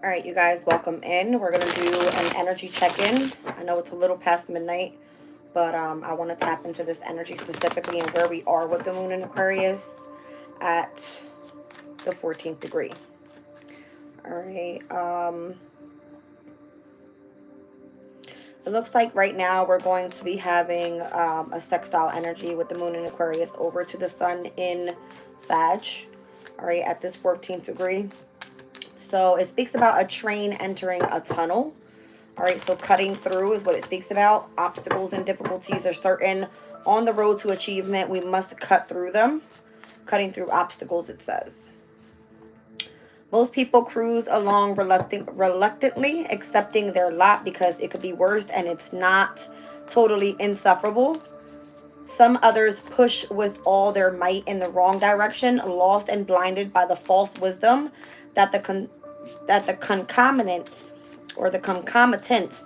All right, you guys, welcome in. We're going to do an energy check-in. I know it's a little past midnight, but I want to tap into this energy specifically and where we are with the moon in Aquarius at the 14th degree. All right. It looks like right now we're going to be having a sextile energy with the moon in Aquarius over to the sun in Sag. All right, at this 14th degree. So it speaks about a train entering a tunnel. All right, so cutting through is what it speaks about. Obstacles and difficulties are certain. On the road to achievement, we must cut through them. Cutting through obstacles, it says. Most people cruise along reluctantly, accepting their lot because it could be worse and it's not totally insufferable. Some others push with all their might in the wrong direction, lost and blinded by the false wisdom that the concomitants or the concomitants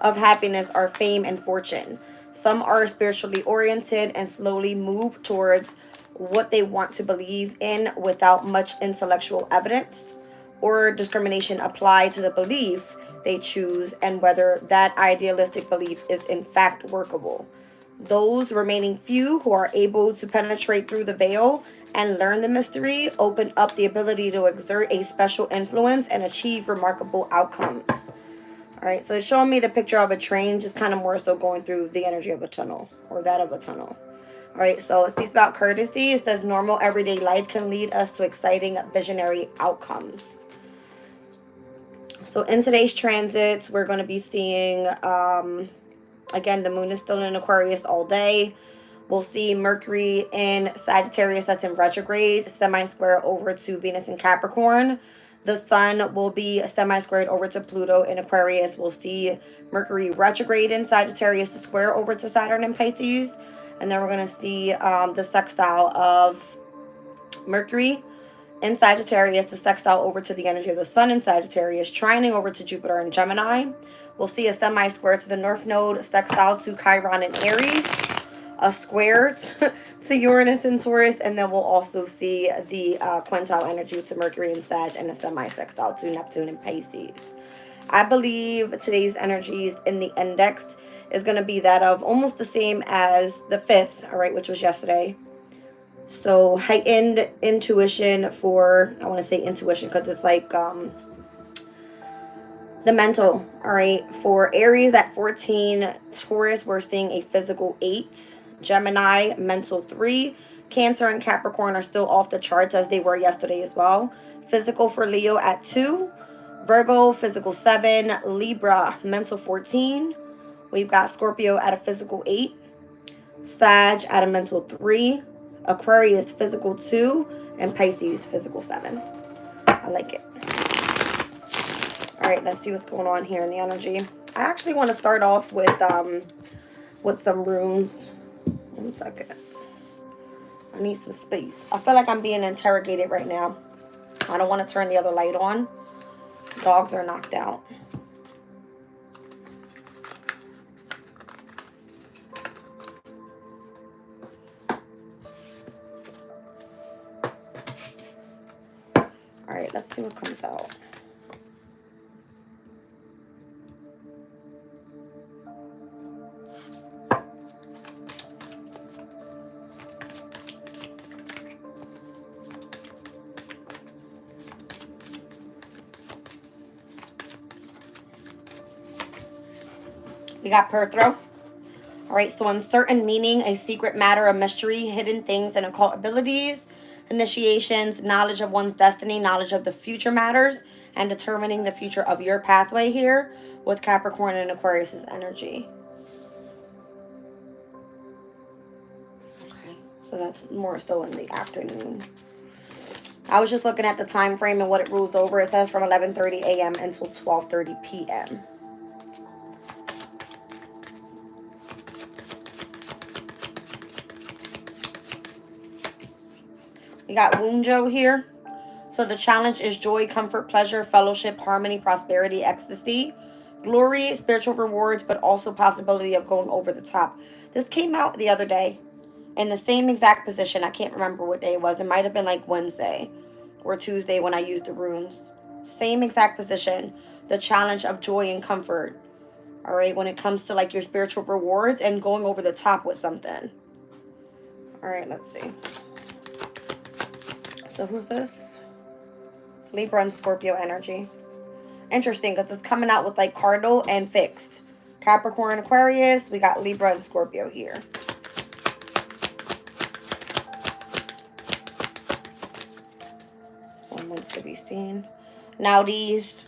of happiness are fame and fortune. Some are spiritually oriented and slowly move towards what they want to believe in without much intellectual evidence or discrimination applied to the belief they choose and whether that idealistic belief is in fact workable. Those remaining few who are able to penetrate through the veil and learn the mystery open up the ability to exert a special influence and achieve remarkable outcomes. All right, so it's showing me the picture of a train, just kind of more so going through the energy of a tunnel or that of a tunnel. All right, so it speaks about courtesy. It says normal everyday life can lead us to exciting visionary outcomes. So in today's transits, we're going to be seeing, again, the moon is still in Aquarius all day. We'll see Mercury in Sagittarius, that's in retrograde, semi-square over to Venus in Capricorn. The sun will be semi-squared over to Pluto in Aquarius. We'll see Mercury retrograde in Sagittarius to square over to Saturn in Pisces. And then we're going to see the sextile of Mercury in Sagittarius, the sextile over to the energy of the sun in Sagittarius, trining over to Jupiter in Gemini. We'll see a semi-square to the North Node, sextile to Chiron in Aries, a square to Uranus in Taurus, and then we'll also see the quintile energy to Mercury in Sag and a semi-sextile to Neptune in Pisces. I believe today's energies in the index is going to be that of almost the same as the 5th, all right, which was yesterday. So heightened intuition for, I want to say intuition because it's like the mental, all right. For Aries at 14, Taurus, we're seeing a physical 8. Gemini, mental 3. Cancer and Capricorn are still off the charts as they were yesterday as well. Physical for Leo at 2. Virgo, physical 7. Libra, mental 14. We've got Scorpio at a physical 8. Sag at a mental 3. Aquarius, physical 2. And Pisces, physical 7. I like it. All right, let's see what's going on here in the energy. I actually want to start off with some runes. 1 second. I need some space. I feel like I'm being interrogated right now. I don't want to turn the other light on. Dogs are knocked out. All right, let's see what comes out. We got Perthro. All right, so uncertain meaning, a secret matter, a mystery, hidden things, and occult abilities, initiations, knowledge of one's destiny, knowledge of the future matters, and determining the future of your pathway here with Capricorn and Aquarius's energy. Okay, so that's more so in the afternoon. I was just looking at the time frame and what it rules over. It says from 11:30 a.m. until 12:30 p.m. We got Wunjo here. So the challenge is joy, comfort, pleasure, fellowship, harmony, prosperity, ecstasy, glory, spiritual rewards, but also possibility of going over the top. This came out the other day in the same exact position. I can't remember what day it was. It might have been like Wednesday or Tuesday when I used the runes. Same exact position. The challenge of joy and comfort. All right, when it comes to like your spiritual rewards and going over the top with something. All right, let's see. So who's this? Libra and Scorpio energy. Interesting, because it's coming out with like cardinal and fixed. Capricorn, Aquarius. We got Libra and Scorpio here. Someone's to be seen. Now these.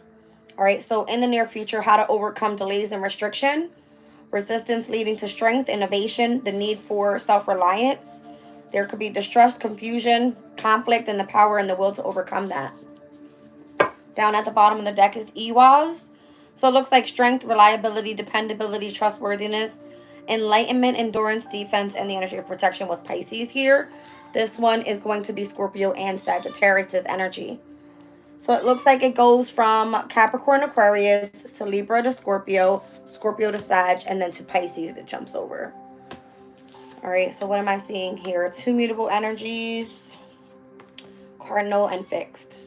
All right, so in the near future, how to overcome delays and restriction. Resistance leading to strength, innovation, the need for self-reliance. There could be distrust, confusion, conflict, and the power and the will to overcome that. Down at the bottom of the deck is Iwas. So it looks like strength, reliability, dependability, trustworthiness, enlightenment, endurance, defense, and the energy of protection with Pisces here. This one is going to be Scorpio and Sagittarius' energy. So it looks like it goes from Capricorn, Aquarius, to Libra to Scorpio, Scorpio to Sag, and then to Pisces that jumps over. All right, so what am I seeing here? Two mutable energies, cardinal and fixed.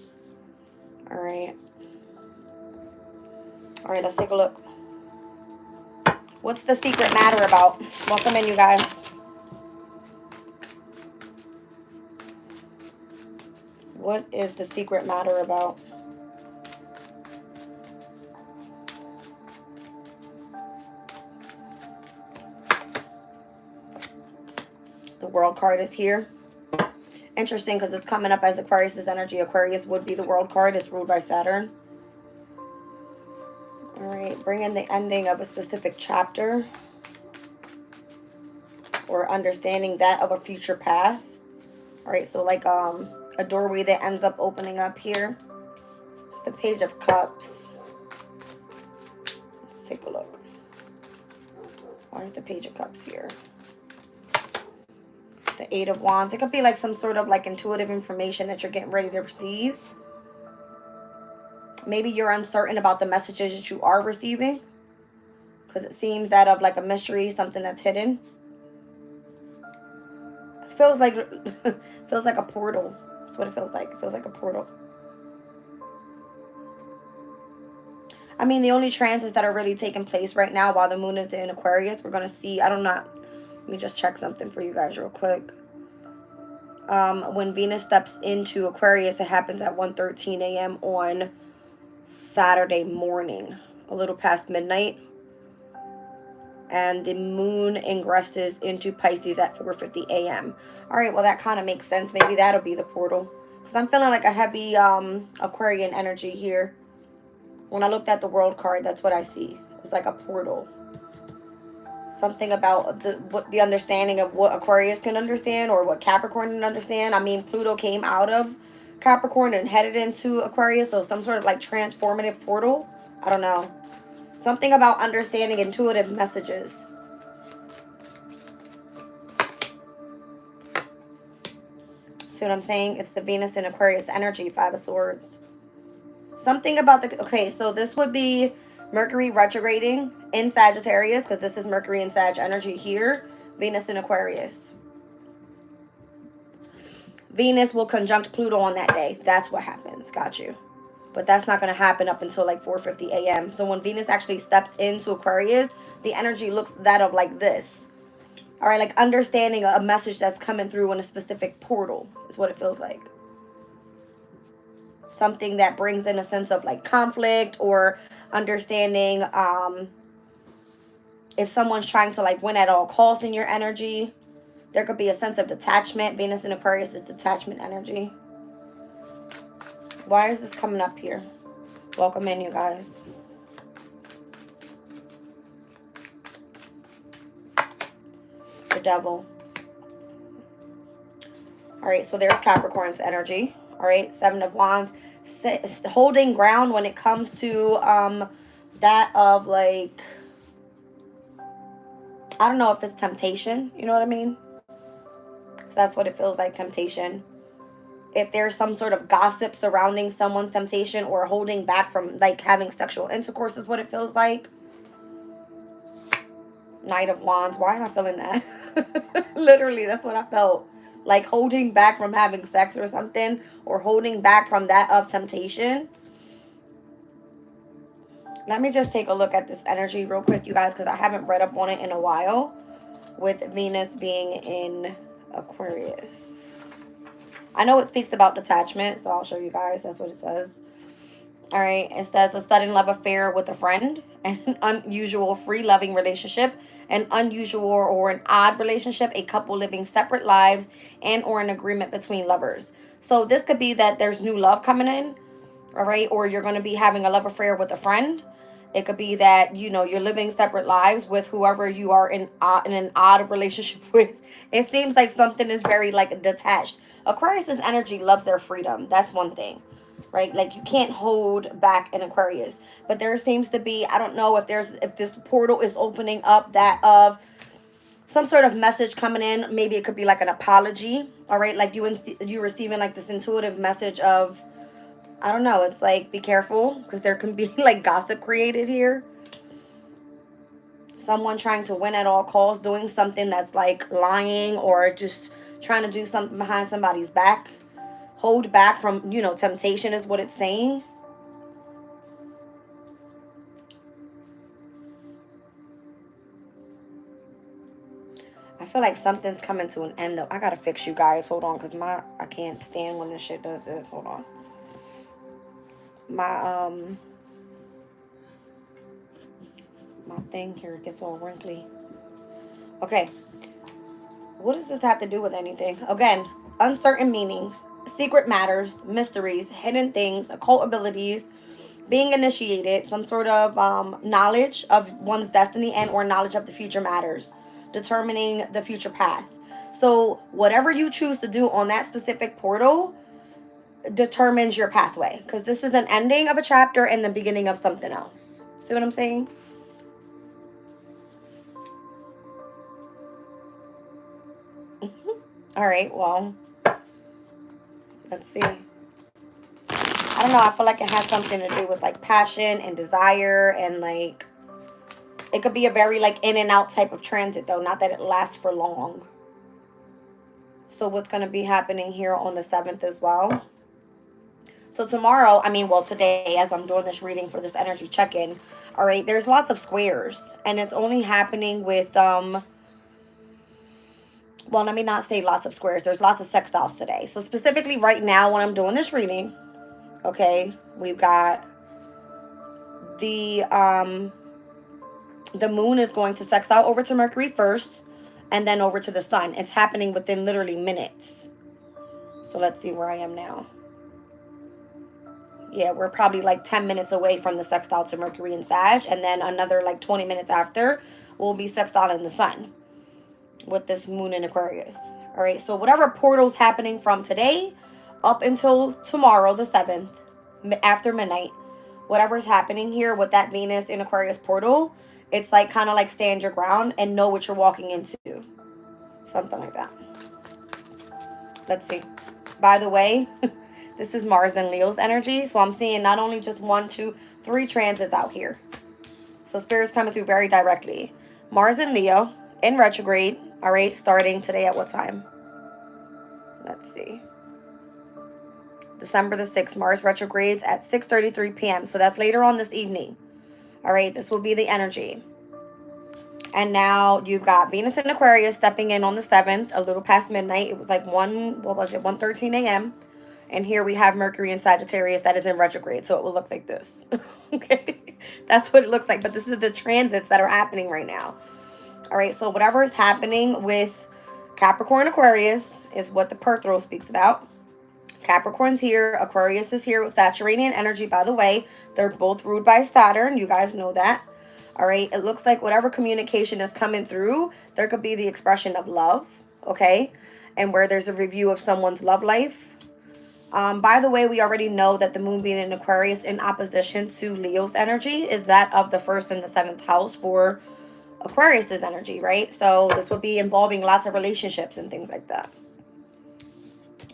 All right. All right, let's take a look. What's the secret matter about? Welcome in, you guys. What is the secret matter about? The World card is here. Interesting, because it's coming up as Aquarius' energy. Aquarius would be the World card. It's ruled by Saturn. All right, bring in the ending of a specific chapter or understanding that of a future path. All right, so like a doorway that ends up opening up here. The Page of Cups. Let's take a look. Why is the Page of Cups here? The Eight of Wands. It could be like some sort of like intuitive information that you're getting ready to receive. Maybe you're uncertain about the messages that you are receiving, because it seems that of like a mystery, something that's hidden. It feels like a portal. That's what it feels like. It feels like a portal. I mean, the only transits that are really taking place right now while the moon is in Aquarius, we're going to see, I don't know. Let me just check something for you guys real quick. When Venus steps into Aquarius, it happens at 1:13 a.m. on Saturday morning, a little past midnight. And the moon ingresses into Pisces at 4:50 a.m. All right, well, that kind of makes sense. Maybe that'll be the portal. Because I'm feeling like a heavy Aquarian energy here. When I looked at the World card, that's what I see. It's like a portal. Something about the understanding of what Aquarius can understand or what Capricorn can understand. I mean, Pluto came out of Capricorn and headed into Aquarius, so some sort of like transformative portal. I don't know. Something about understanding intuitive messages. See what I'm saying? It's the Venus and Aquarius energy, Five of Swords. Something about the... Okay, so this would be Mercury retrograding in Sagittarius, because this is Mercury and Sag energy here. Venus in Aquarius. Venus will conjunct Pluto on that day. That's what happens. Got you. But that's not going to happen up until like 4:50 a.m. So when Venus actually steps into Aquarius, the energy looks that of like this. All right, like understanding a message that's coming through in a specific portal is what it feels like. Something that brings in a sense of like conflict or understanding if someone's trying to like win at all costs in your energy. There could be a sense of detachment. Venus in Aquarius is detachment energy. Why is this coming up here? Welcome in, you guys. The Devil. All right, so there's Capricorn's energy. All right, Seven of Wands. Holding ground when it comes to that of like, I don't know if it's temptation. You know what I mean? So that's what it feels like, temptation. If there's some sort of gossip surrounding someone's temptation or holding back from like having sexual intercourse is what it feels like. Knight of Wands. Why am I feeling that? Literally, that's what I felt. Like holding back from having sex or something, or holding back from that of temptation. Let me just take a look at this energy real quick, you guys, because I haven't read up on it in a while with Venus being in Aquarius. I know it speaks about detachment, so I'll show you guys. That's what it says. All right. It says a sudden love affair with a friend, an unusual free loving relationship, an unusual or an odd relationship, a couple living separate lives, and or an agreement between lovers. So this could be that there's new love coming in, all right, or you're going to be having a love affair with a friend. It could be that, you know, you're living separate lives with whoever you are in an odd relationship with. It seems like something is very like detached. Aquarius's energy loves their freedom. That's one thing, right? Like you can't hold back in Aquarius. But there seems to be, I don't know if this portal is opening up that of some sort of message coming in. Maybe it could be like an apology, all right? Like you receiving like this intuitive message of, I don't know, it's like be careful because there can be like gossip created here. Someone trying to win at all costs, doing something that's like lying or just trying to do something behind somebody's back. Hold back from, you know, temptation is what it's saying. I feel like something's coming to an end though. I gotta fix you guys. Hold on, because I can't stand when this shit does this. Hold on. My thing here gets all wrinkly. Okay. What does this have to do with anything? Again, uncertain meanings, secret matters, mysteries, hidden things, occult abilities, being initiated, some sort of knowledge of one's destiny and or knowledge of the future matters, determining the future path. So whatever you choose to do on that specific portal determines your pathway, because this is an ending of a chapter and the beginning of something else. See what I'm saying? All right, well, let's see. I don't know, I feel like it has something to do with like passion and desire, and like it could be a very like in and out type of transit though, not that it lasts for long. So what's going to be happening here on the 7th as well? So tomorrow, today, as I'm doing this reading for this energy check-in, all right, there's lots of squares, and it's only happening with well, let me not say lots of squares. There's lots of sextiles today. So specifically right now when I'm doing this reading, okay, we've got the moon is going to sextile over to Mercury first and then over to the sun. It's happening within literally minutes. So let's see where I am now. Yeah, we're probably like 10 minutes away from the sextile to Mercury and Sag, and then another like 20 minutes after we'll be sextiling the sun with this moon in Aquarius. All right, so whatever portal's happening from today up until tomorrow, the 7th, after midnight, whatever's happening here with that Venus in Aquarius portal, it's like kind of like stand your ground and know what you're walking into. Something like that. Let's see. By the way, this is Mars and Leo's energy. So I'm seeing not only just 1, 2, 3 transits out here. So Spirit's coming through very directly. Mars and Leo in retrograde. All right, starting today at what time? Let's see. December the 6th, Mars retrogrades at 6:33 p.m. So that's later on this evening. All right, this will be the energy. And now you've got Venus in Aquarius stepping in on the 7th, a little past midnight. It was like 1:13 a.m. And here we have Mercury in Sagittarius that is in retrograde. So it will look like this. Okay, that's what it looks like. But this is the transits that are happening right now. All right, so whatever is happening with Capricorn Aquarius is what the Perthro speaks about. Capricorn's here. Aquarius is here with Saturnian energy, by the way. They're both ruled by Saturn. You guys know that. All right, it looks like whatever communication is coming through, there could be the expression of love, okay? And where there's a review of someone's love life. By the way, we already know that the moon being in Aquarius in opposition to Leo's energy is that of the 1st and the 7th house for Aquarius's energy, right? So this would be involving lots of relationships and things like that.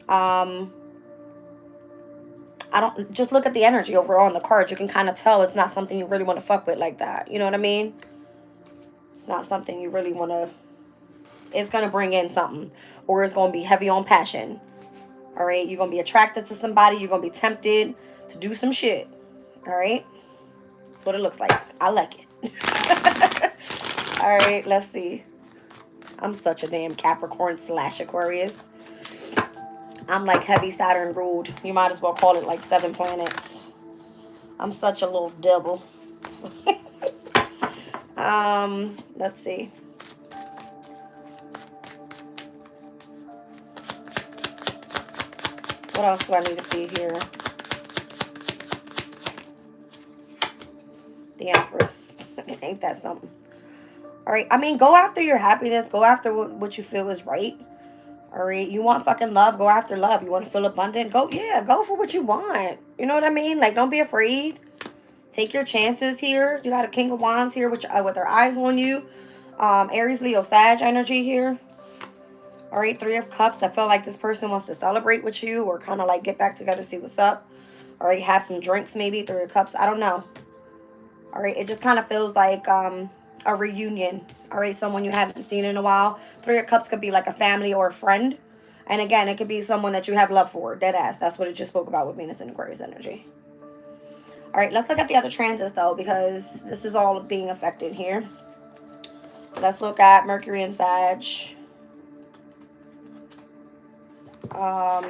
I don't, just look at the energy overall on the cards. You can kind of tell it's not something you really want to fuck with like that. You know what I mean? It's not something you really want to, it's going to bring in something, or it's going to be heavy on passion. All right. You're going to be attracted to somebody. You're going to be tempted to do some shit. All right. That's what it looks like. I like it. All right, let's see. I'm such a damn Capricorn / Aquarius. I'm like heavy Saturn ruled. You might as well call it like 7 planets. I'm such a little devil. Let's see. What else do I need to see here? The Empress. Ain't that something? All right. I mean, go after your happiness. Go after what you feel is right. All right. You want fucking love. Go after love. You want to feel abundant. Go, yeah, go for what you want. You know what I mean? Like, don't be afraid. Take your chances here. You got a King of Wands here with their eyes on you. Aries, Leo, Sag energy here. All right, 3 of Cups. I feel like this person wants to celebrate with you or kind of like get back together, see what's up. All right, have some drinks maybe, 3 of Cups. I don't know. All right, it just kind of feels like a reunion. All right, someone you haven't seen in a while. 3 of Cups could be like a family or a friend. And again, it could be someone that you have love for, dead ass. That's what it just spoke about with Venus and Aquarius energy. All right, let's look at the other transits though, because this is all being affected here. Let's look at Mercury and Sag. All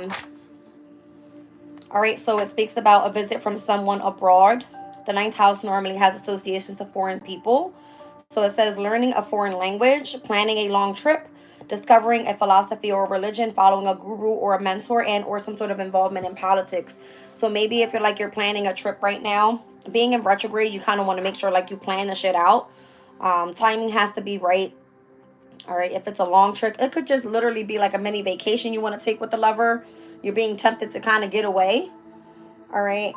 right, so it speaks about a visit from someone abroad. The 9th house normally has associations to foreign people. So it says learning a foreign language, planning a long trip, discovering a philosophy or religion, following a guru or a mentor, and or some sort of involvement in politics. So maybe if you're planning a trip right now, being in retrograde, you kind of want to make sure like you plan the shit out. Timing has to be right. All right, if it's a long trip, it could just literally be like a mini vacation you want to take with the lover. You're being tempted to kind of get away. All right.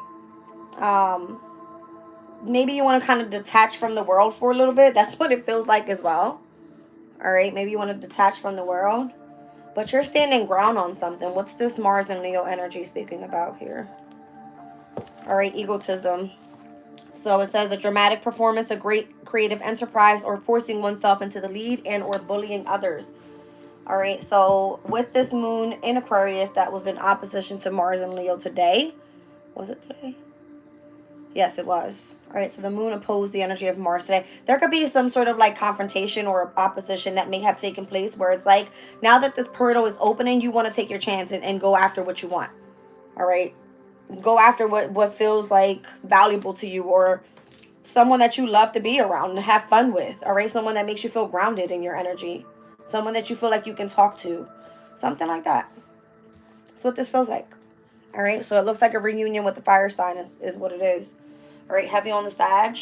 Maybe you want to kind of detach from the world for a little bit. That's what it feels like as well. All right, maybe you want to detach from the world. But you're standing ground on something. What's this Mars and Leo energy speaking about here? All right, egotism. So it says a dramatic performance, a great creative enterprise, or forcing oneself into the lead and or bullying others. All right, so with this moon in Aquarius that was in opposition to Mars and Leo today. Was it today? Yes, it was. All right, so the moon opposed the energy of Mars today. There could be some sort of like confrontation or opposition that may have taken place where it's like, now that this portal is opening, you want to take your chance and go after what you want. All right. Go after what feels like valuable to you or someone that you love to be around and have fun with. All right. Someone that makes you feel grounded in your energy. Someone that you feel like you can talk to. Something like that. That's what this feels like. All right. So it looks like a reunion with the fire sign is what it is. All right, heavy on the Sag.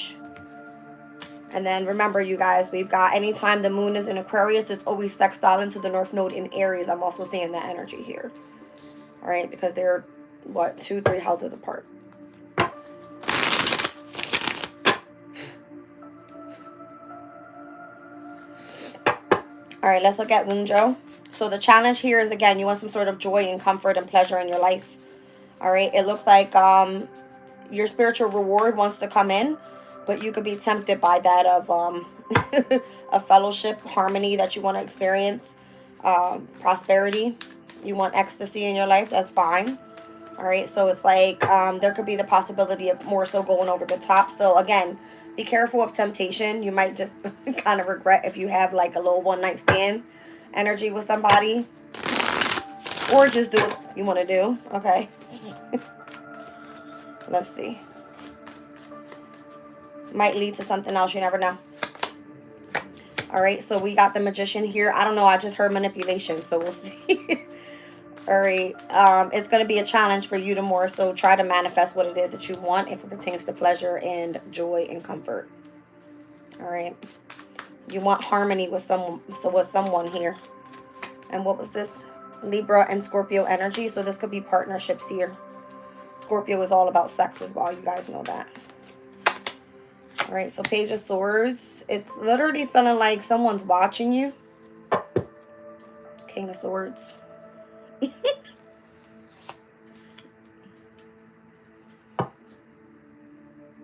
And then remember, you guys, we've got anytime the moon is in Aquarius, it's always sextile into the North Node in Aries. I'm also seeing that energy here. All right, because they're, what, 2-3 houses apart. All right, let's look at Wunjo. So the challenge here is, again, you want some sort of joy and comfort and pleasure in your life. All right, it looks like your spiritual reward wants to come in, but you could be tempted by that of a fellowship, harmony that you want to experience, prosperity. You want ecstasy in your life, that's fine. All right, so it's like there could be the possibility of more so going over the top. So again, be careful of temptation. You might just kind of regret if you have like a little one-night stand energy with somebody, or just do what you want to do. Okay. Let's see. Might lead to something else. You never know. All right. So we got the Magician here. I don't know. I just heard manipulation. So we'll see. All right. It's going to be a challenge for you to more so try to manifest what it is that you want if it pertains to pleasure and joy and comfort. All right. You want harmony with someone here. And what was this? Libra and Scorpio energy. So this could be partnerships here. Scorpio is all about sex as well. You guys know that. All right, so Page of Swords. It's literally feeling like someone's watching you. King of Swords.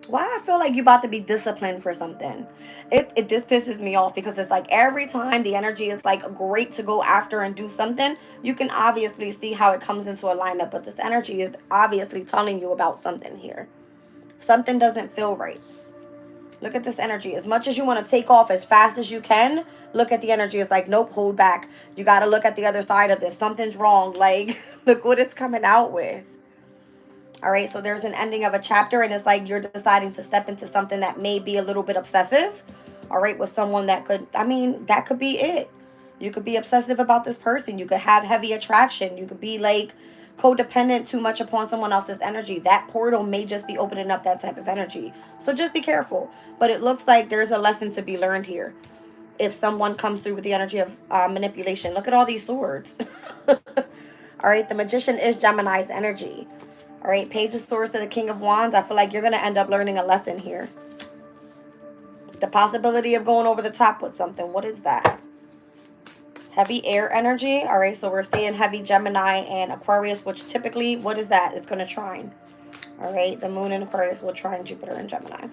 Why I feel like you about to be disciplined for something. This pisses me off because it's like every time the energy is like great to go after and do something, you can obviously see how it comes into alignment. But this energy is obviously telling you about something here. Something doesn't feel right. Look at this energy. As much as you want to take off as fast as you can, look at the energy. It's like, nope, hold back. You got to look at the other side of this. Something's wrong. Like, look what it's coming out with. All right, so there's an ending of a chapter, and it's like you're deciding to step into something that may be a little bit obsessive. All right, with someone that could, I mean, that could be it. You could be obsessive about this person. You could have heavy attraction. You could be like codependent too much upon someone else's energy. That portal may just be opening up that type of energy. So just be careful. But it looks like there's a lesson to be learned here. If someone comes through with the energy of manipulation. Look at all these swords. All right, the magician is Gemini's energy. All right, Page of Swords to the King of Wands. I feel like you're going to end up learning a lesson here. The possibility of going over the top with something. What is that? Heavy air energy. All right, so we're seeing heavy Gemini and Aquarius, which typically, what is that? It's going to trine. All right, the moon in Aquarius will trine Jupiter and Gemini.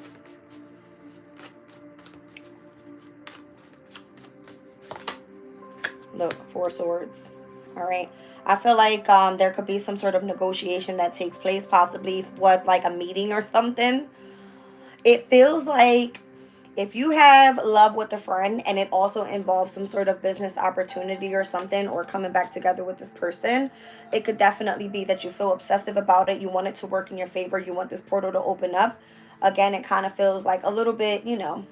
Look, 4 swords. All right. I feel like there could be some sort of negotiation that takes place, possibly what, like a meeting or something. It feels like if you have love with a friend and it also involves some sort of business opportunity or something, or coming back together with this person, it could definitely be that you feel obsessive about it. You want it to work in your favor. You want this portal to open up. Again, it kind of feels like a little bit, you know,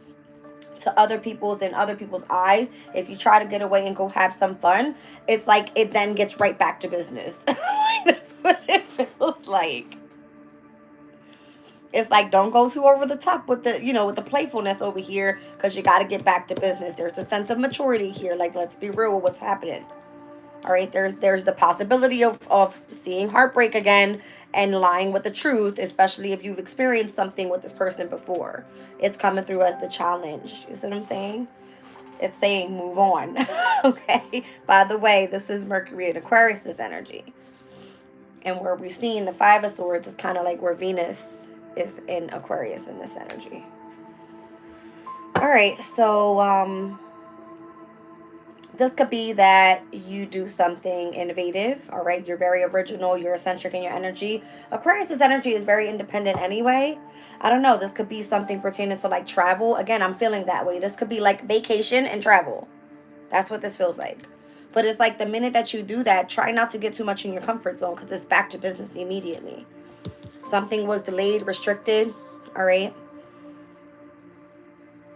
to other people's eyes, if you try to get away and go have some fun, it's like it then gets right back to business. That's what it feels like. It's like, don't go too over the top with the, you know, with the playfulness over here, because you got to get back to business. There's a sense of maturity here. Like, let's be real with what's happening. All right, there's the possibility of seeing heartbreak again and lying with the truth, especially if you've experienced something with this person before. It's coming through as the challenge. You see what I'm saying? It's saying move on. Okay. By the way, this is Mercury and Aquarius's energy. And where we're seeing the 5 of Swords is kind of like where Venus is in Aquarius in this energy. All right, so this could be that you do something innovative. All right, you're very original, you're eccentric in your energy. Aquarius's energy is very independent anyway. I don't know, this could be something pertaining to like travel. Again, I'm feeling that way. This could be like vacation and travel. That's what this feels like. But it's like the minute that you do that, try not to get too much in your comfort zone, because it's back to business immediately. Something was delayed, restricted. All right.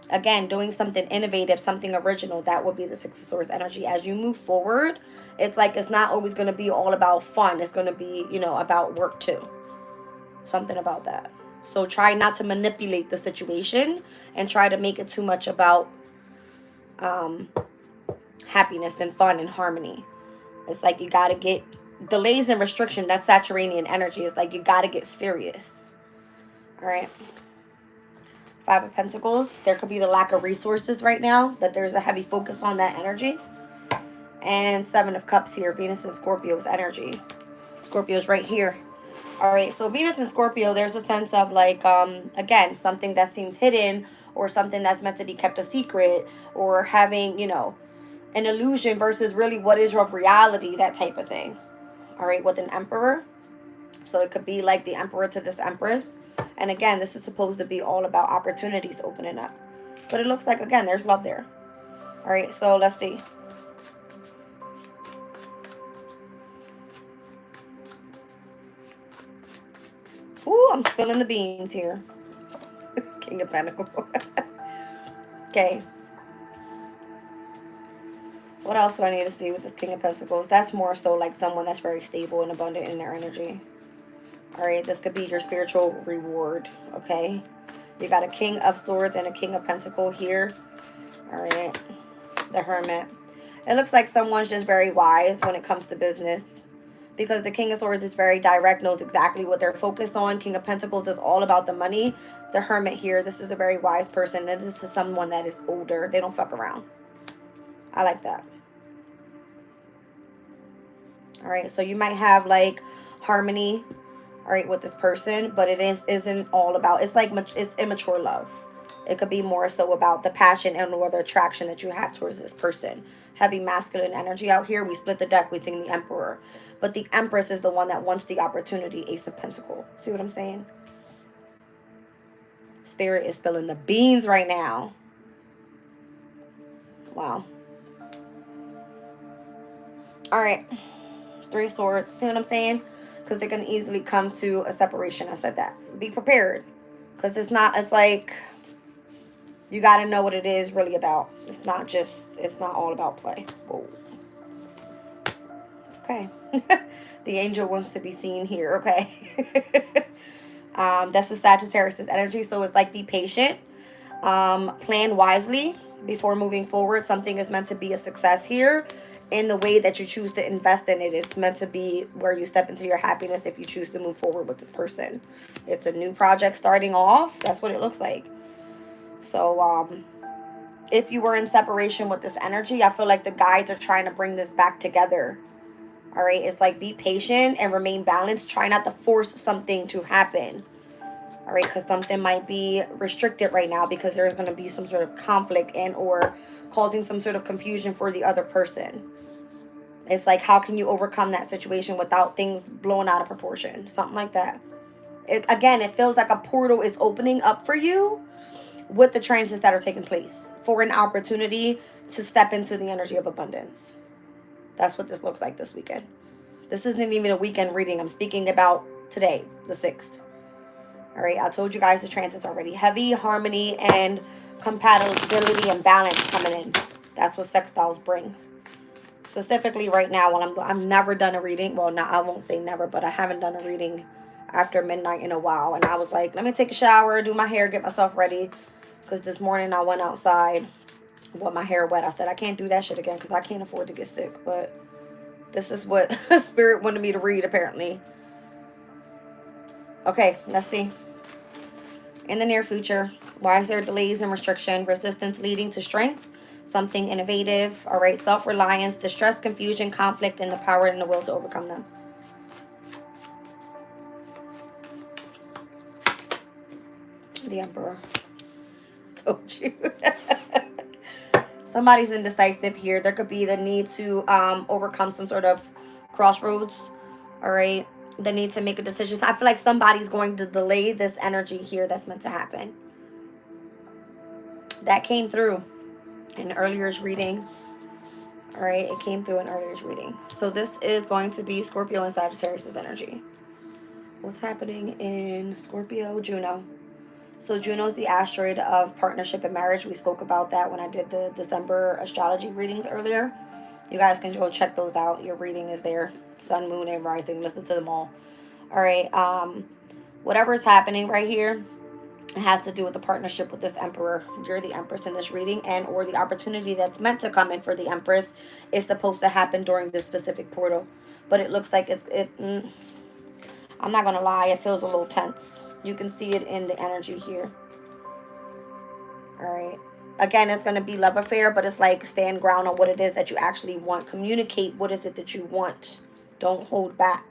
Again, doing something innovative, something original, that would be the 6 of Swords energy. As you move forward, it's like it's not always going to be all about fun. It's going to be, you know, about work too. Something about that. So try not to manipulate the situation and try to make it too much about happiness and fun and harmony. It's like you got to get delays and restriction. That's Saturnian energy. It's like you got to get serious. All right. 5 of Pentacles. There could be the lack of resources right now, that there's a heavy focus on that energy. And 7 of Cups here. Venus and Scorpio's energy. Scorpio's right here. All right. So Venus and Scorpio, there's a sense of like, again, something that seems hidden, or something that's meant to be kept a secret, or having, you know, an illusion versus really what is of reality, that type of thing. All right. With an Emperor. So it could be like the Emperor to this Empress. And again, this is supposed to be all about opportunities opening up. But it looks like, again, there's love there. All right, so let's see. Ooh, I'm spilling the beans here. King of Pentacles. Okay. What else do I need to see with this King of Pentacles? That's more so like someone that's very stable and abundant in their energy. All right, this could be your spiritual reward, okay? You got a King of Swords and a King of Pentacles here. All right, the Hermit. It looks like someone's just very wise when it comes to business, because the King of Swords is very direct, knows exactly what they're focused on. King of Pentacles is all about the money. The Hermit here, this is a very wise person. This is someone that is older. They don't fuck around. I like that. All right, so you might have like harmony, all right, with this person, but it isn't all about, it's like it's immature love. It could be more so about the passion and or the attraction that you have towards this person. Heavy masculine energy out here. We split the deck. We sing the Emperor, but the Empress is the one that wants the opportunity. Ace of Pentacles. See what I'm saying? Spirit is spilling the beans right now. Wow. All right. 3 swords. See what I'm saying? Because they're going to easily come to a separation. I said that. Be prepared. Because it's like, you got to know what it is really about. It's not all about play. Whoa. Okay. The angel wants to be seen here. Okay. That's the Sagittarius energy. So it's like, be patient. Plan wisely before moving forward. Something is meant to be a success here. In the way that you choose to invest in it, it's meant to be where you step into your happiness if you choose to move forward with this person. It's a new project starting off. That's what it looks like. So, if you were in separation with this energy, I feel like the guides are trying to bring this back together. All right. It's like, be patient and remain balanced. Try not to force something to happen. All right. Because something might be restricted right now because there's going to be some sort of conflict and or causing some sort of confusion for the other person. It's like, how can you overcome that situation without things blowing out of proportion? Something like that. Again, it feels like a portal is opening up for you with the transits that are taking place for an opportunity to step into the energy of abundance. That's what this looks like this weekend. This isn't even a weekend reading. I'm speaking about today, the 6th. All right, I told you guys the transits are already heavy, harmony, and compatibility and balance coming in. That's what sextiles bring. Specifically right now, when I've never done a reading. Well, not, I won't say never, but I haven't done a reading after midnight in a while. And I was like, let me take a shower, do my hair, get myself ready. Because this morning I went outside with my hair wet. I said, I can't do that shit again because I can't afford to get sick. But this is what Spirit wanted me to read, apparently. Okay, let's see. In the near future, why is there delays and restriction, resistance leading to strength? Something innovative. All right, self-reliance, distress, confusion, conflict, and the power and the will to overcome them. The Emperor. Told you. Somebody's indecisive here. There could be the need to overcome some sort of crossroads. All right, the need to make a decision. I feel like somebody's going to delay this energy here that's meant to happen. That came through in earlier's reading. All right, it came through in earlier's reading. So this is going to be Scorpio and Sagittarius' energy. What's happening in Scorpio? Juno. So Juno's the asteroid of partnership and marriage. We spoke about that when I did the December astrology readings earlier. You guys can go check those out. Your reading is there. Sun, moon, and rising. Listen to them all. All right. Whatever is happening right here, it has to do with the partnership with this Emperor. You're the Empress in this reading, and or the opportunity that's meant to come in for the Empress is supposed to happen during this specific portal. But it looks like I'm not going to lie, it feels a little tense. You can see it in the energy here. All right. Again, it's going to be love affair, but it's like, stand ground on what it is that you actually want. Communicate what is it that you want. Don't hold back.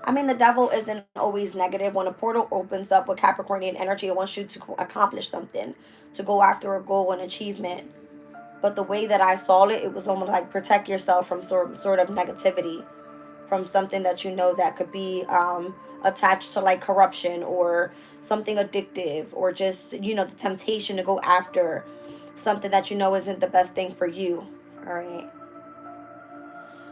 I mean, the devil isn't always negative. When a portal opens up with Capricornian energy, it wants you to accomplish something, to go after a goal and achievement. But the way that I saw it, it was almost like, protect yourself from sort of negativity, from something that you know that could be attached to like corruption or something addictive, or just, you know, the temptation to go after something that you know isn't the best thing for you. All right.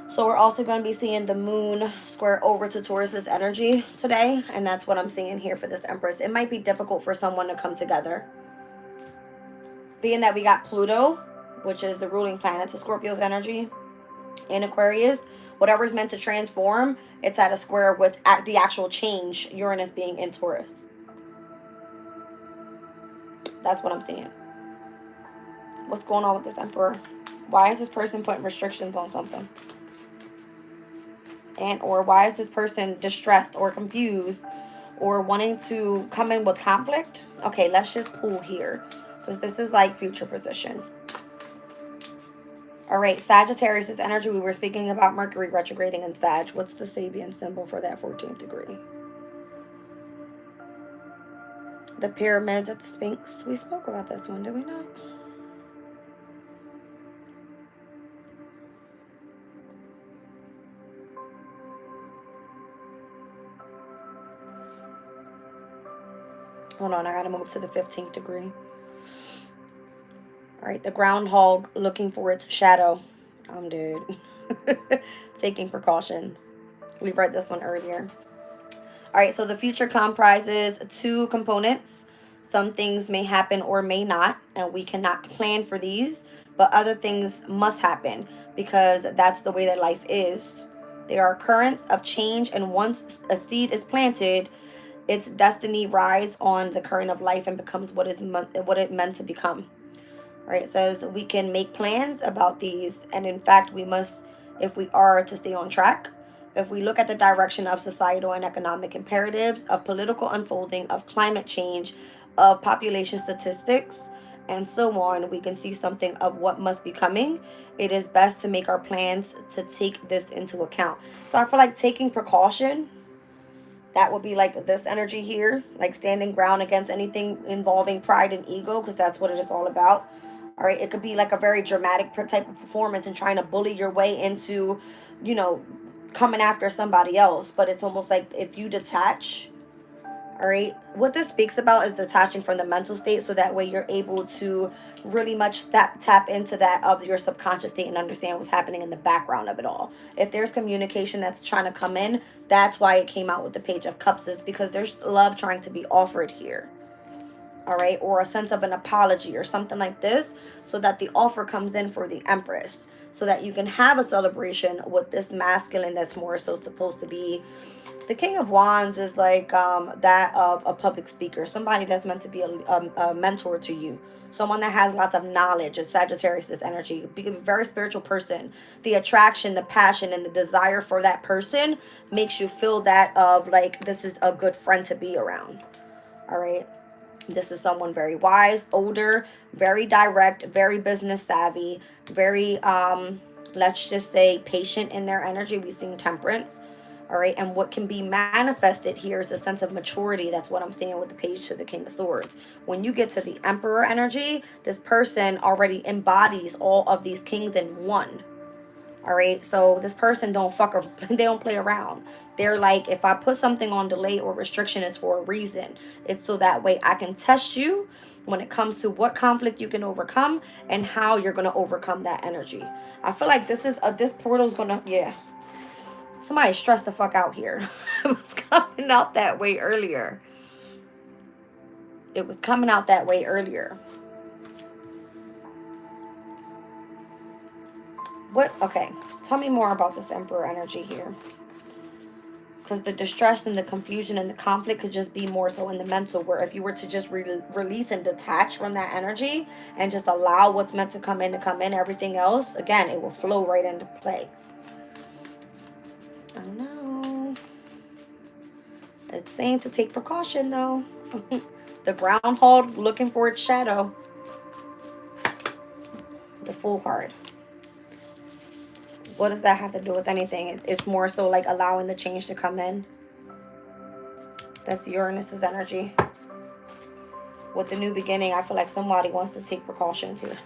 So we're also going to be seeing the moon square over to Taurus's energy today. And that's what I'm seeing here for this Empress. It might be difficult for someone to come together. Being that we got Pluto, which is the ruling planet to Scorpio's energy, in Aquarius, whatever's meant to transform, it's at a square with the actual change, Uranus being in Taurus. That's what I'm seeing. What's going on with this Emperor? Why is this person putting restrictions on something? And or why is this person distressed or confused or wanting to come in with conflict? Okay, let's just pull here, because this is like future position. All right, Sagittarius' energy. We were speaking about Mercury retrograding in Sag. What's the Sabian symbol for that 14th degree? The pyramids at the Sphinx. We spoke about this one, did we not? Hold on, I gotta move to the 15th degree. All right, the groundhog looking for its shadow. I'm dead. Taking precautions. We read this one earlier. All right, so the future comprises two components. Some things may happen or may not, and we cannot plan for these, but other things must happen because that's the way that life is. There are currents of change, and once a seed is planted, its destiny rides on the current of life and becomes what it meant to become. All right, it says we can make plans about these, and in fact, we must if we are to stay on track. If we look at the direction of societal and economic imperatives, of political unfolding, of climate change, of population statistics, and so on, we can see something of what must be coming. It is best to make our plans to take this into account. So I feel like taking precaution, that would be like this energy here, like standing ground against anything involving pride and ego, because that's what it is all about. All right, it could be like a very dramatic type of performance and trying to bully your way into, you know, coming after somebody else. But it's almost like if you detach, all right, what this speaks about is detaching from the mental state, so that way you're able to really much tap into that of your subconscious state and understand what's happening in the background of it all. If there's communication that's trying to come in, that's why it came out with the Page of Cups, is because there's love trying to be offered here. All right, or a sense of an apology or something like this, so that the offer comes in for the Empress, so that you can have a celebration with this masculine that's more so supposed to be. The King of Wands is like that of a public speaker, somebody that's meant to be a mentor to you, someone that has lots of knowledge. It's Sagittarius, this energy. Be a very spiritual person. The attraction, the passion, and the desire for that person makes you feel that of like this is a good friend to be around. All right. This is someone very wise, older, very direct, very business savvy, very, let's just say, patient in their energy. We've seen temperance. All right. And what can be manifested here is a sense of maturity. That's what I'm seeing with the Page to the King of Swords. When you get to the Emperor energy, this person already embodies all of these kings in one. All right, so this person don't they don't play around. They're like, if I put something on delay or restriction, it's for a reason. It's so that way I can test you when it comes to what conflict you can overcome and how you're going to overcome that energy. I feel like this portal's going to, yeah. Somebody stressed the fuck out here. It was coming out that way earlier. It was coming out that way earlier. What? Okay. Tell me more about this Emperor energy here. Because the distress and the confusion and the conflict could just be more so in the mental, where if you were to just release and detach from that energy and just allow what's meant to come in, everything else, again, it will flow right into play. I don't know. It's saying to take precaution, though. The groundhog looking for its shadow. The Fool card. What does that have to do with anything? It's more so like allowing the change to come in. That's Uranus's energy. With the new beginning, I feel like somebody wants to take precautions here.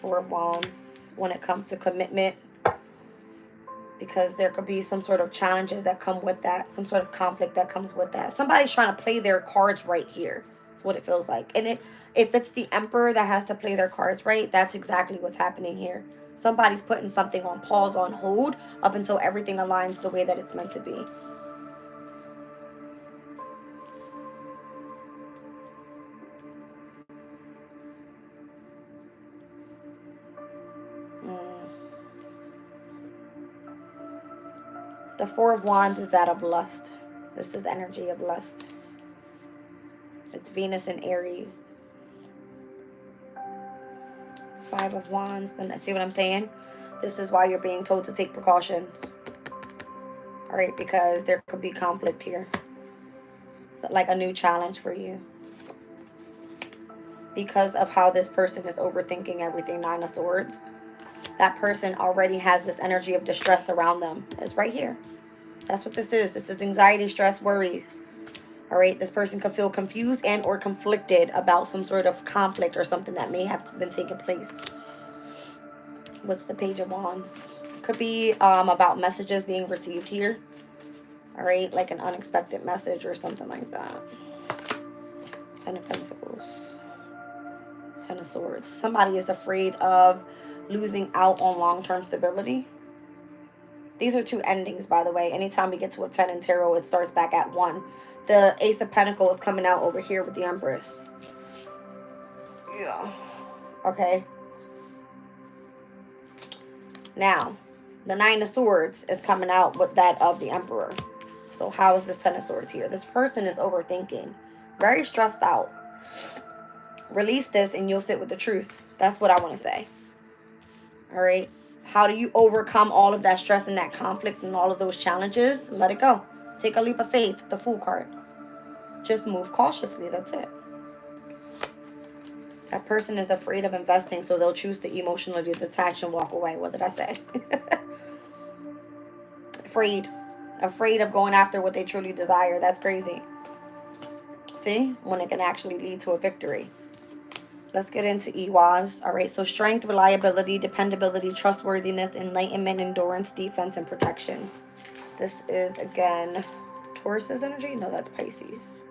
Four of Wands when it comes to commitment. Because there could be some sort of challenges that come with that. Some sort of conflict that comes with that. Somebody's trying to play their cards right here. That's what it feels like. And if it's the Emperor that has to play their cards right, that's exactly what's happening here. Somebody's putting something on pause, on hold, up until everything aligns the way that it's meant to be. The Four of Wands is that of lust. This is energy of lust. It's Venus and Aries. Five of Wands. Then see what I'm saying? This is why you're being told to take precautions. All right, because there could be conflict here. So like a new challenge for you. Because of how this person is overthinking everything. Nine of Swords. That person already has this energy of distress around them. It's right here. That's what this is. This is anxiety, stress, worries. All right, this person could feel confused and or conflicted about some sort of conflict or something that may have been taking place. What's the Page of Wands? Could be about messages being received here. All right, like an unexpected message or something like that. 10 of Pentacles. 10 of Swords. Somebody is afraid of losing out on long-term stability. These are 2 endings, by the way. Anytime we get to a 10 in tarot, it starts back at 1. The Ace of Pentacles is coming out over here with the Empress. Yeah. Okay. Now, the 9 of Swords is coming out with that of the Emperor. So how is this 10 of Swords here? This person is overthinking. Very stressed out. Release this and you'll sit with the truth. That's what I want to say. All right. How do you overcome all of that stress and that conflict and all of those challenges? Let it go. Take a leap of faith. The Fool card. Just move cautiously. That's it. That person is afraid of investing, so they'll choose to emotionally detach and walk away. What did I say? Afraid. Afraid of going after what they truly desire. That's crazy. See? When it can actually lead to a victory. Let's get into EWAs. All right, so strength, reliability, dependability, trustworthiness, enlightenment, endurance, defense, and protection. This is, again, Taurus's energy? No, that's Pisces.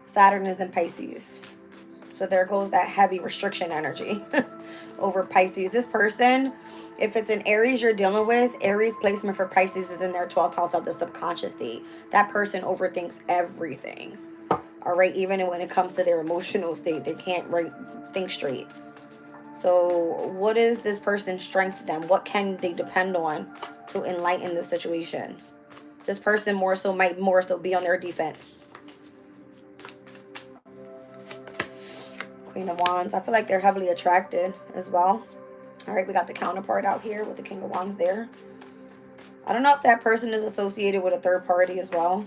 Saturn is in Pisces. So there goes that heavy restriction energy over Pisces. This person, if it's an Aries you're dealing with, Aries placement for Pisces is in their 12th house of the subconscious state. That person overthinks everything. All right, even when it comes to their emotional state, they can't think straight. So what is this person's strength then? What can they depend on to enlighten the situation? This person might more so be on their defense. Queen of Wands. I feel like they're heavily attracted as well. All right, we got the counterpart out here with the King of Wands there. I don't know if that person is associated with a third party as well.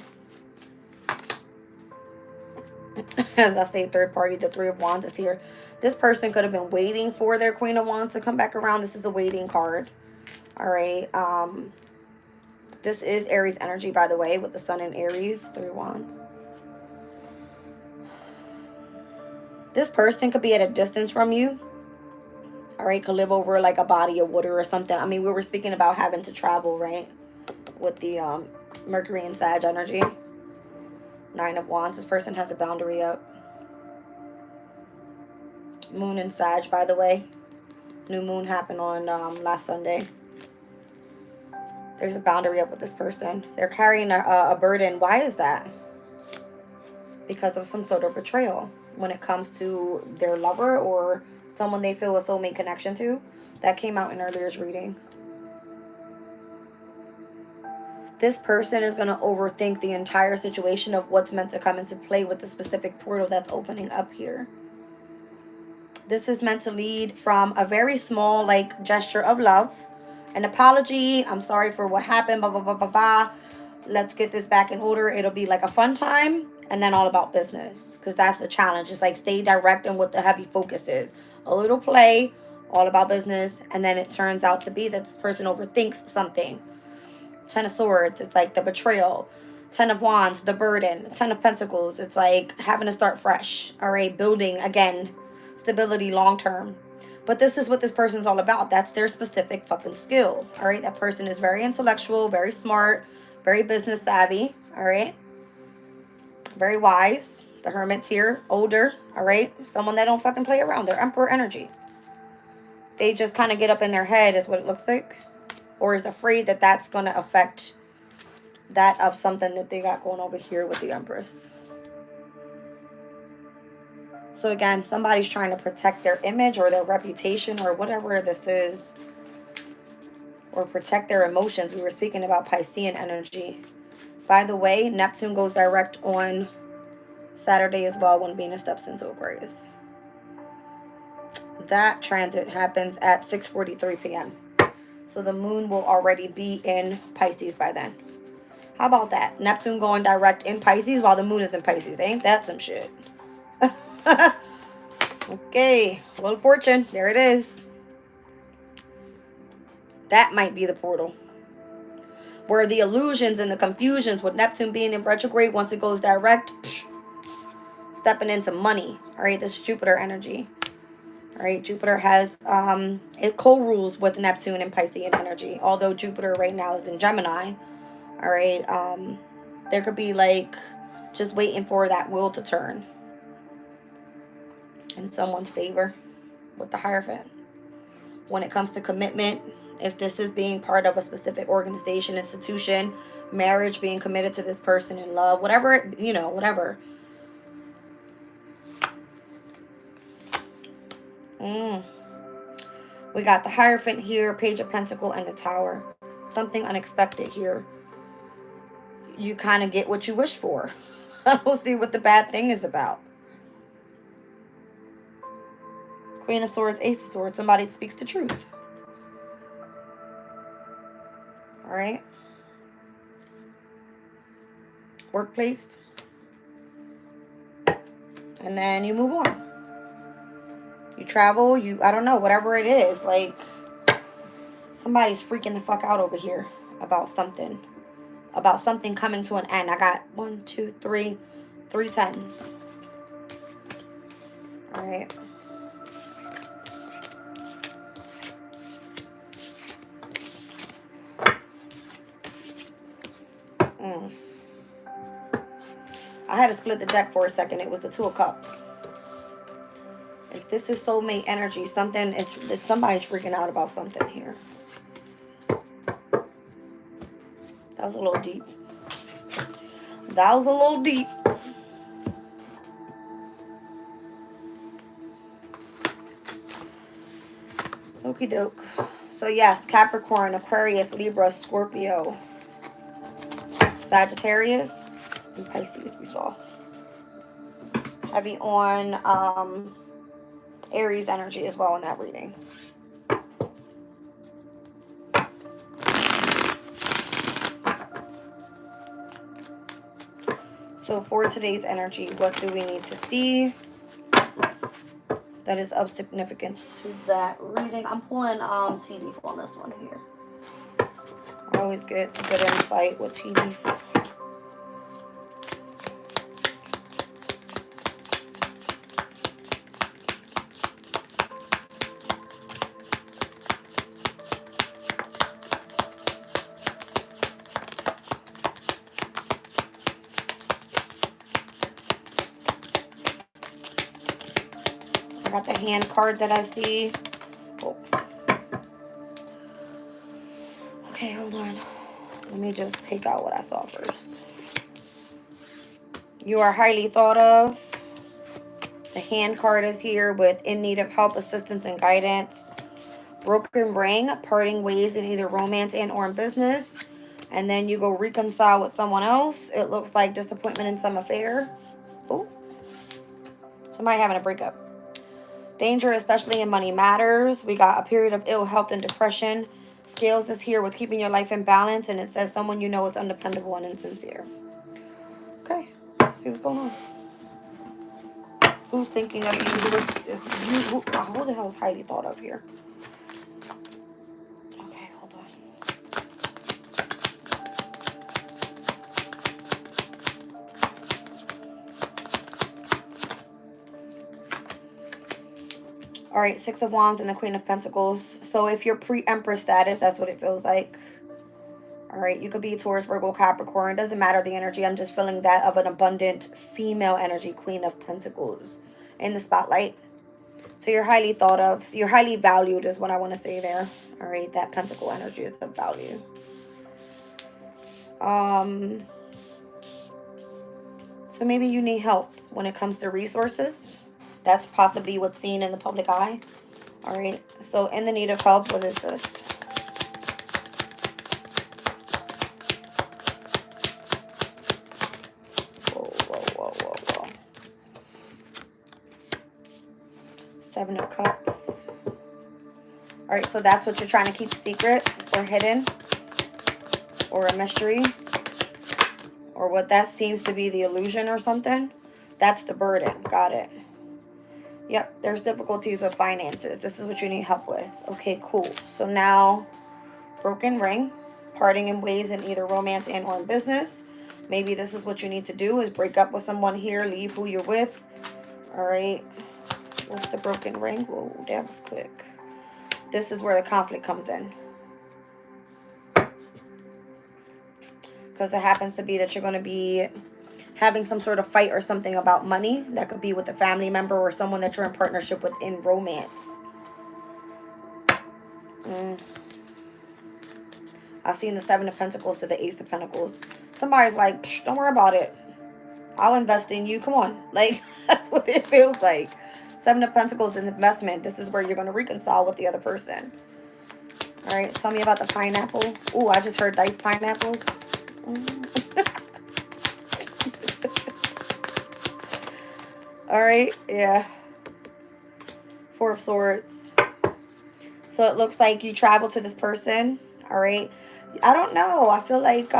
As I say, third party, the Three of Wands is here. This person could have been waiting for their Queen of Wands to come back around. This is a waiting card. All right. This is Aries energy, by the way, with the Sun in Aries, Three of Wands. This person could be at a distance from you. All right, could live over like a body of water or something. I mean, we were speaking about having to travel, right? With the Mercury and Sag energy. 9 of Wands. This person has a boundary up. Moon and Sag, by the way. New moon happened on last Sunday. There's a boundary up with this person. They're carrying a burden. Why is that? Because of some sort of betrayal when it comes to their lover or someone they feel a soulmate connection to. That came out in earlier's reading. This person is going to overthink the entire situation of what's meant to come into play with the specific portal that's opening up here. This is meant to lead from a very small, like, gesture of love. An apology. I'm sorry for what happened. Blah, blah, blah, blah, blah. Let's get this back in order. It'll be like a fun time. And then all about business. Because that's the challenge. It's like stay direct in what the heavy focus is. A little play. All about business. And then it turns out to be that this person overthinks something. 10 of Swords, it's like the betrayal. 10 of Wands, the burden. 10 of Pentacles, it's like having to start fresh. All right, building, again, stability long term. But this is what this person's all about. That's their specific fucking skill. All right, that person is very intellectual, very smart, very business savvy. All right, very wise. The Hermit's here, older. All right, someone that don't fucking play around. They're Emperor energy. They just kind of get up in their head is what it looks like. Or is afraid that that's going to affect that of something that they got going over here with the Empress. So again, somebody's trying to protect their image or their reputation or whatever this is. Or protect their emotions. We were speaking about Piscean energy. By the way, Neptune goes direct on Saturday as well when Venus steps into Aquarius. That transit happens at 6:43 p.m. So the moon will already be in Pisces by then. How about that? Neptune going direct in Pisces while the moon is in Pisces. Ain't that some shit? Okay. Wheel of Fortune. There it is. That might be the portal. Where the illusions and the confusions with Neptune being in retrograde, once it goes direct, stepping into money. All right, this is Jupiter energy. All right, Jupiter has, it co-rules with Neptune and Piscean energy. Although Jupiter right now is in Gemini. All right. There could be like just waiting for that wheel to turn in someone's favor with the Hierophant. When it comes to commitment, if this is being part of a specific organization, institution, marriage, being committed to this person in love, whatever, you know, whatever. We got the Hierophant here, Page of Pentacle, and the Tower. Something unexpected here. You kind of get what you wish for. We'll see what the bad thing is about. Queen of Swords, Ace of Swords. Somebody speaks the truth. All right. Workplace. And then you move on. You travel. I don't know, whatever it is. Like, somebody's freaking the fuck out over here about something. About something coming to an end. I got 1, 2, 3 tens. All right. I had to split the deck for a second. It was the Two of Cups. If this is soulmate energy, somebody's freaking out about something here. That was a little deep. That was a little deep. Okie doke. So yes, Capricorn, Aquarius, Libra, Scorpio, Sagittarius, and Pisces we saw. Heavy on Aries energy as well in that reading. So for today's energy, what do we need to see that is of significance to that reading? I'm pulling tea leaf on this one here. I always get good insight with tea leaf. I got the hand card that I see. Oh. Okay, hold on. Let me just take out what I saw first. You are highly thought of. The hand card is here with in need of help, assistance, and guidance. Broken ring, parting ways in either romance and or in business. And then you go reconcile with someone else. It looks like disappointment in some affair. Oh. Somebody having a breakup. Danger, especially in money matters. We got a period of ill health and depression. Scales is here with keeping your life in balance. And it says someone you know is undependable and insincere. Okay. Let's see what's going on. Who's thinking of you? Who the hell is highly thought of here? Okay, hold on. All right, Six of Wands and the Queen of Pentacles. So if you're pre-Empress status, that's what it feels like. All right, you could be Taurus, Virgo, Capricorn. Doesn't matter the energy. I'm just feeling that of an abundant female energy, Queen of Pentacles in the spotlight. So you're highly thought of. You're highly valued is what I want to say there. All right, that Pentacle energy is of value. So maybe you need help when it comes to resources. That's possibly what's seen in the public eye. All right, so in the need of help, what is this? Whoa. Seven of Cups. All right, so that's what you're trying to keep secret or hidden or a mystery or what that seems to be the illusion or something. That's the burden. Got it. Yep, there's difficulties with finances. This is what you need help with. Okay, cool. So now, broken ring, parting in ways in either romance and or in business. Maybe this is what you need to do is break up with someone here, leave who you're with. All right. What's the broken ring? Whoa, that was quick. This is where the conflict comes in. because it happens to be that you're going to be having some sort of fight or something about money. That could be with a family member or someone that you're in partnership with in romance. I've seen the Seven of Pentacles to the Ace of Pentacles. Somebody's like, don't worry about it. I'll invest in you. Come on. Like, that's what it feels like. Seven of Pentacles is investment. This is where you're going to reconcile with the other person. All right. Tell me about the pineapple. Ooh, I just heard diced pineapples. All right. Yeah. Four of Swords. So it looks like you travel to this person. All right. I don't know. I feel like,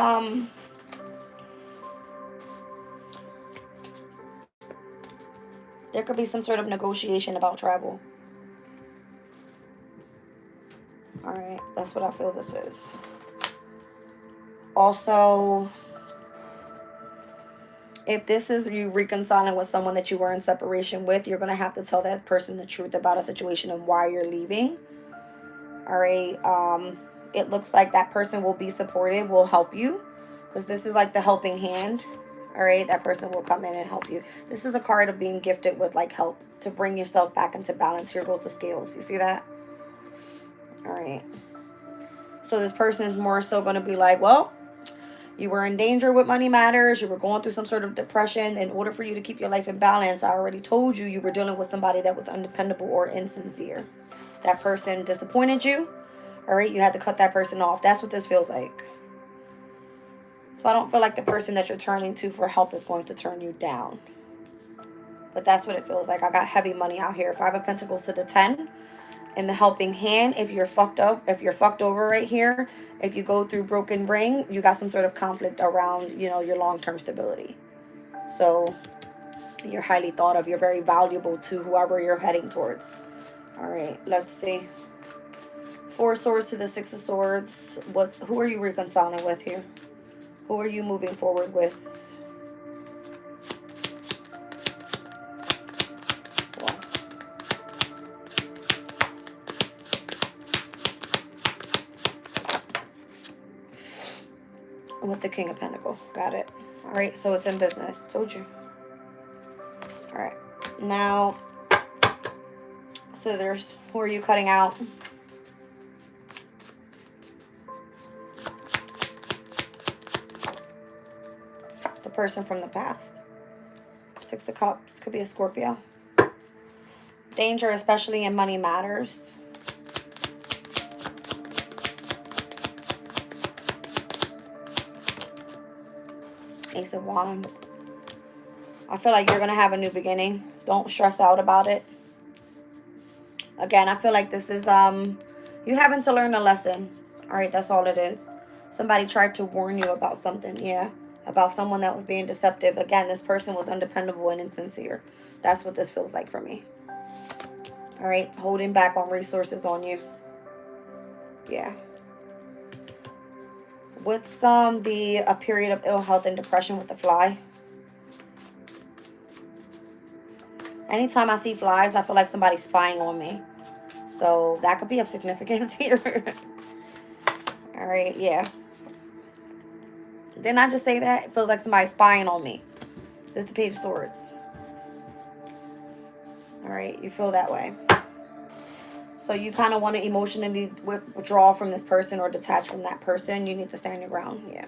there could be some sort of negotiation about travel. All right, that's what I feel this is. Also, if this is you reconciling with someone that you were in separation with, you're going to have to tell that person the truth about a situation and why you're leaving. All right. It looks like that person will be supportive, will help you. Because this is like the helping hand. All right, that person will come in and help you. This is a card of being gifted with like help to bring yourself back into balance. Here goes the scales. You see that? All right. So this person is more so going to be like, well, you were in danger with money matters. You were going through some sort of depression. In order for you to keep your life in balance, I already told you you were dealing with somebody that was undependable or insincere. That person disappointed you. All right, you had to cut that person off. That's what this feels like. So I don't feel like the person that you're turning to for help is going to turn you down. But that's what it feels like. I got heavy money out here. Five of Pentacles to the 10. In the helping hand, if you're fucked up, if you're fucked over right here, if you go through broken ring, you got some sort of conflict around, you know, your long-term stability. So you're highly thought of. You're very valuable to whoever you're heading towards. All right, let's see. Four of Swords to the Six of Swords. Who are you reconciling with here? Who are you moving forward with? With the King of Pentacles. Got it. All right, so it's in business. Told you. All right. Now, scissors. Who are you cutting out? The person from the past. Six of Cups. Could be a Scorpio. Danger, especially in money matters. Ace of Wands. I feel like you're going to have a new beginning. Don't stress out about it. Again, I feel like this is you having to learn a lesson. All right, that's all it is. Somebody tried to warn you about something. Yeah, about someone that was being deceptive. Again, this person was undependable and insincere. That's what this feels like for me. All right, holding back on resources on you. Yeah. What's a period of ill health and depression with the fly? Anytime I see flies, I feel like somebody's spying on me. So that could be of significance here. All right, yeah. Didn't I just say that? It feels like somebody's spying on me. This is the Page of Swords. All right, you feel that way. So you kind of want to emotionally withdraw from this person or detach from that person. You need to stand your ground. Yeah.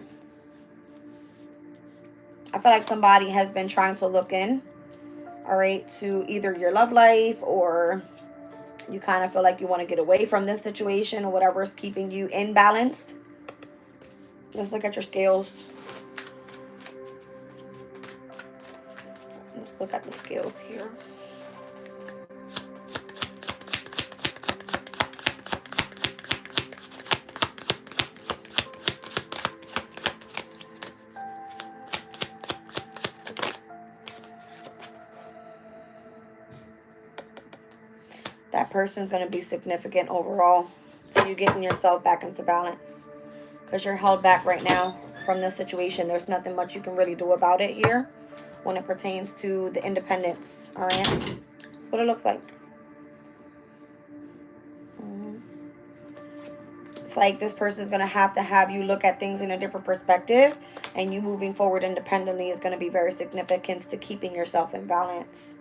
I feel like somebody has been trying to look in, all right, to either your love life, or you kind of feel like you want to get away from this situation or whatever is keeping you imbalanced. Let's look at your scales. Let's look at the scales here. That person's going to be significant overall to you getting yourself back into balance. Because you're held back right now from this situation. There's nothing much you can really do about it here when it pertains to the independence. All right? That's what it looks like. It's like this person is going to have you look at things in a different perspective, and you moving forward independently is going to be very significant to keeping yourself in balance.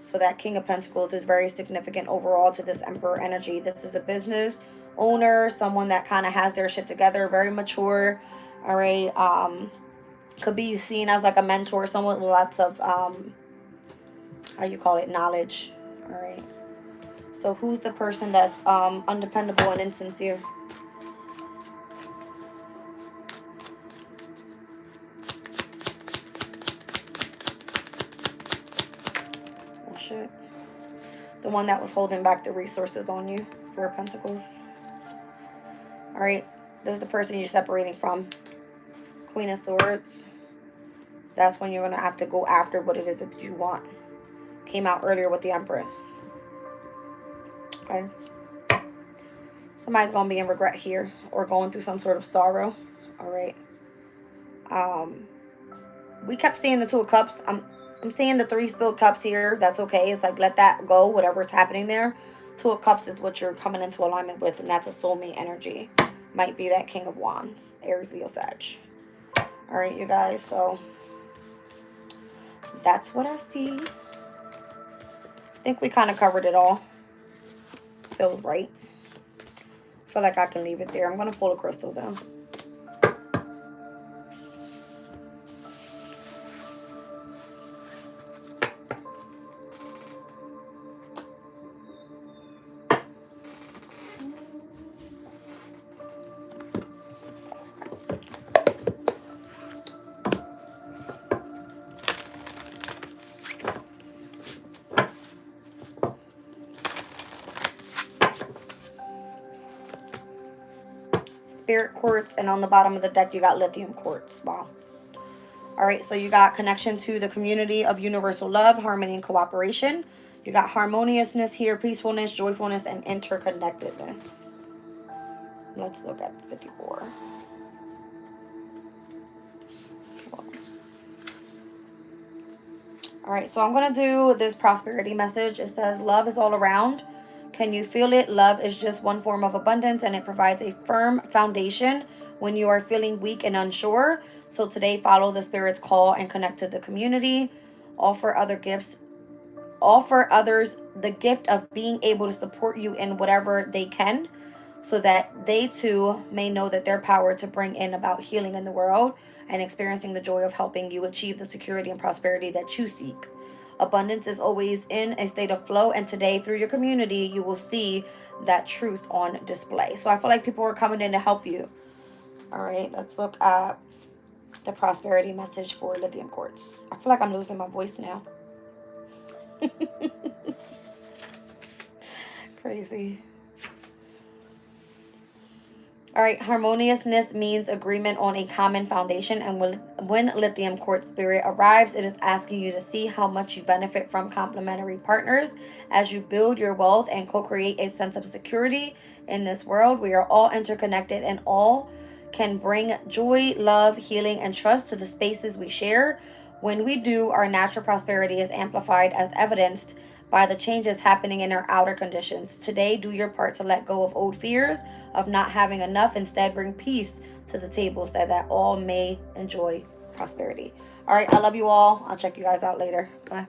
So that King of Pentacles is very significant overall to this Emperor energy. This is a business owner, someone that kind of has their shit together, very mature. All right. Could be seen as like a mentor, someone with lots of, how you call it, knowledge. All right. So who's the person that's undependable and insincere? Oh, shit. The one that was holding back the resources on you. Four of Pentacles. All right. This is the person you're separating from. Queen of Swords. That's when you're going to have to go after what it is that you want. Came out earlier with the Empress. Okay. Somebody's going to be in regret here. Or going through some sort of sorrow. All right. We kept seeing the Two of Cups. I'm seeing the 3 spilled cups here. That's okay. It's like, let that go. Whatever's happening there. Two of Cups is what you're coming into alignment with. And that's a soulmate energy. Might be that King of Wands. Aries, Leo, Sag. All right, you guys. So that's what I see. I think we kind of covered it all. Feels right. I feel like I can leave it there. I'm going to pull a crystal though. Spirit quartz, and on the bottom of the deck you got lithium quartz. Wow. All right, so you got connection to the community of universal love, harmony, and cooperation. You got harmoniousness here, peacefulness, joyfulness, and interconnectedness. Let's look at 54. All right, so I'm going to do this prosperity message. It says, love is all around. Can you feel it? Love is just one form of abundance, and it provides a firm foundation when you are feeling weak and unsure. So today, follow the Spirit's call and connect to the community. Offer other gifts. Offer others the gift of being able to support you in whatever they can, so that they too may know that their power to bring in about healing in the world and experiencing the joy of helping you achieve the security and prosperity that you seek. Abundance is always in a state of flow, and today through your community you will see that truth on display. So I feel like people are coming in to help you. All right, let's look at the prosperity message for lithium quartz. I feel like I'm losing my voice now. Crazy. All right, harmoniousness means agreement on a common foundation, and when lithium quartz spirit arrives, it is asking you to see how much you benefit from complementary partners as you build your wealth and co-create a sense of security in this world. We are all interconnected, and all can bring joy, love, healing, and trust to the spaces we share. When we do, our natural prosperity is amplified, as evidenced by the changes happening in our outer conditions. Today, do your part to let go of old fears of not having enough. Instead, bring peace to the table so that all may enjoy prosperity. All right, I love you all. I'll check you guys out later. Bye.